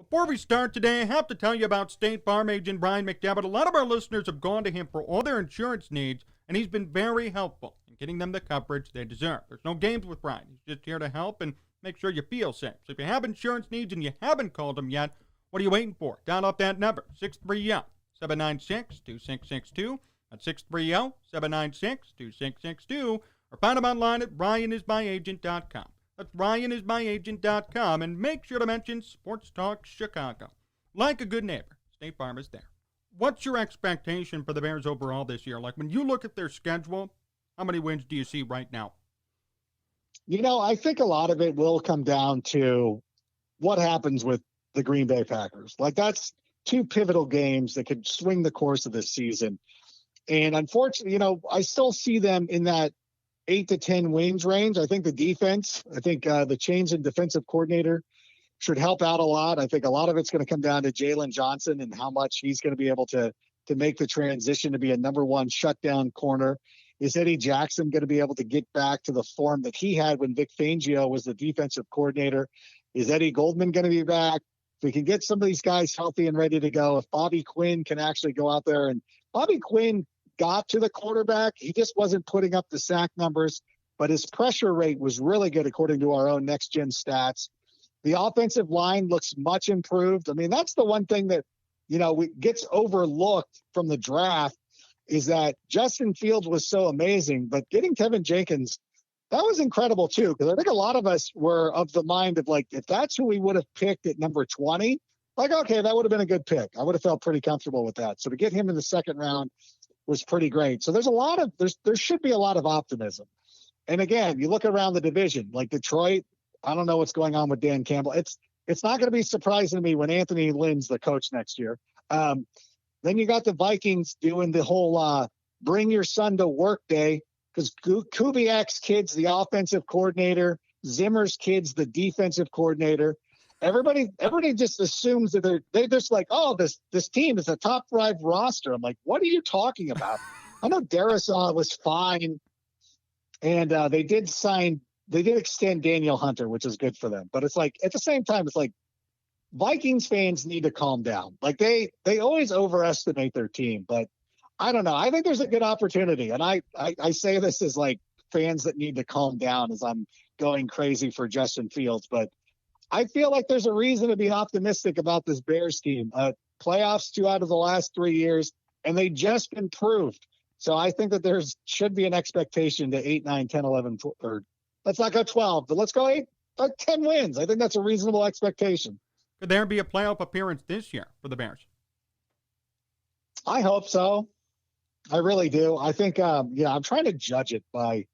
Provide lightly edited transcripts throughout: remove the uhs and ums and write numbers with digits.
Before we start today, I have to tell you about State Farm agent Brian McDevitt. A lot of our listeners have gone to him for all their insurance needs, and he's been very helpful in getting them the coverage they deserve. There's no games with Brian. He's just here to help and make sure you feel safe. So if you have insurance needs and you haven't called him yet, what are you waiting for? Dial up that number, 630-796-2662. That's 630-796-2662. Or find him online at ryanismyagent.com. That's ryanismyagent.com, and make sure to mention Sports Talk Chicago. Like a good neighbor, State Farm is there. What's your expectation for the Bears overall this year? Like, when you look at their schedule, how many wins do you see right now? I think a lot of it will come down to what happens with the Green Bay Packers. Like, that's two pivotal games that could swing the course of this season. And unfortunately, I still see them in that 8 to 10 wins range. I think the defense, the change in defensive coordinator should help out a lot. I think a lot of it's going to come down to Jalen Johnson and how much he's going to be able to make the transition to be a number one shutdown corner. Is Eddie Jackson going to be able to get back to the form that he had when Vic Fangio was the defensive coordinator? Is Eddie Goldman going to be back? If we can get some of these guys healthy and ready to go, if Bobby Quinn can actually go out there, and Bobby Quinn got to the quarterback. He just wasn't putting up the sack numbers, but his pressure rate was really good according to our own next gen stats. The offensive line looks much improved. I mean, that's the one thing that, gets overlooked from the draft is that Justin Fields was so amazing, but getting Tevin Jenkins, that was incredible too. Because I think a lot of us were of the mind of like, if that's who we would have picked at number 20, like, okay, that would have been a good pick. I would have felt pretty comfortable with that. So to get him in the second round was pretty great. So there should be a lot of optimism. And again, you look around the division, like Detroit, I don't know what's going on with Dan Campbell. It's not going to be surprising to me when Anthony Lynn's the coach next year. Then you got the Vikings doing the whole bring your son to work day, because Kubiak's kid's the offensive coordinator, Zimmer's kid's the defensive coordinator. Everybody just assumes that they're just like, oh, this team is a top 5 roster. I'm like, what are you talking about? I know Darisaw was fine, and they did extend Daniel Hunter, which is good for them. But it's like, at the same time, it's like Vikings fans need to calm down. Like they always overestimate their team, but I don't know. I think there's a good opportunity, and I say this as like fans that need to calm down as I'm going crazy for Justin Fields, but I feel like there's a reason to be optimistic about this Bears team. Playoffs 2 out of the last 3 years, and they just improved. So I think that there should be an expectation to 8, 9, 10, 11, or let's not go 12, but let's go 10 wins. I think that's a reasonable expectation. Could there be a playoff appearance this year for the Bears? I hope so. I really do. I think, I'm trying to judge it by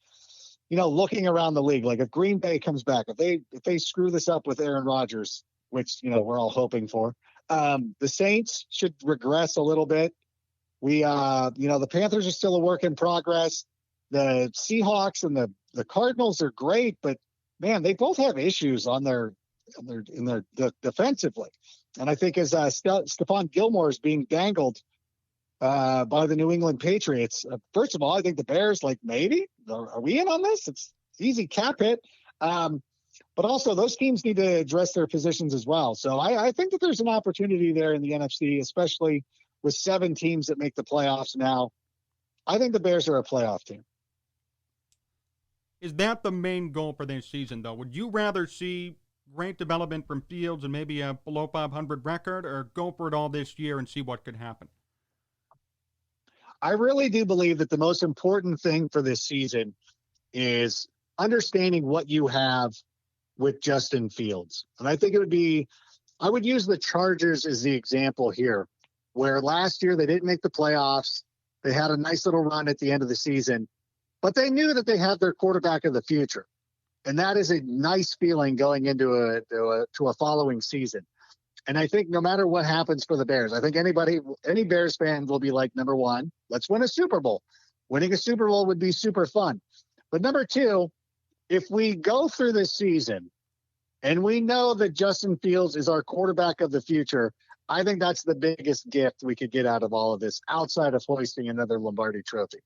looking around the league. Like if Green Bay comes back, if they screw this up with Aaron Rodgers, which, we're all hoping for, the Saints should regress a little bit. The Panthers are still a work in progress. The Seahawks and the Cardinals are great, but man, they both have issues in their defensively. And I think as Stephon Gilmore is being dangled by the New England Patriots. First of all, I think the Bears, like, maybe are we in on this? It's easy cap hit. But also those teams need to address their positions as well. So I think that there's an opportunity there in the NFC, especially with 7 teams that make the playoffs now. I think the Bears are a playoff team. Is that the main goal for this season, though? Would you rather see great development from Fields and maybe a below 500 record, or go for it all this year and see what could happen? I really do believe that the most important thing for this season is understanding what you have with Justin Fields. And I think I would use the Chargers as the example here, where last year they didn't make the playoffs. They had a nice little run at the end of the season, but they knew that they had their quarterback of the future. And that is a nice feeling going into a following season. And I think no matter what happens for the Bears, I think any Bears fan will be like, number one, let's win a Super Bowl. Winning a Super Bowl would be super fun. But number two, if we go through this season and we know that Justin Fields is our quarterback of the future, I think that's the biggest gift we could get out of all of this outside of hoisting another Lombardi trophy.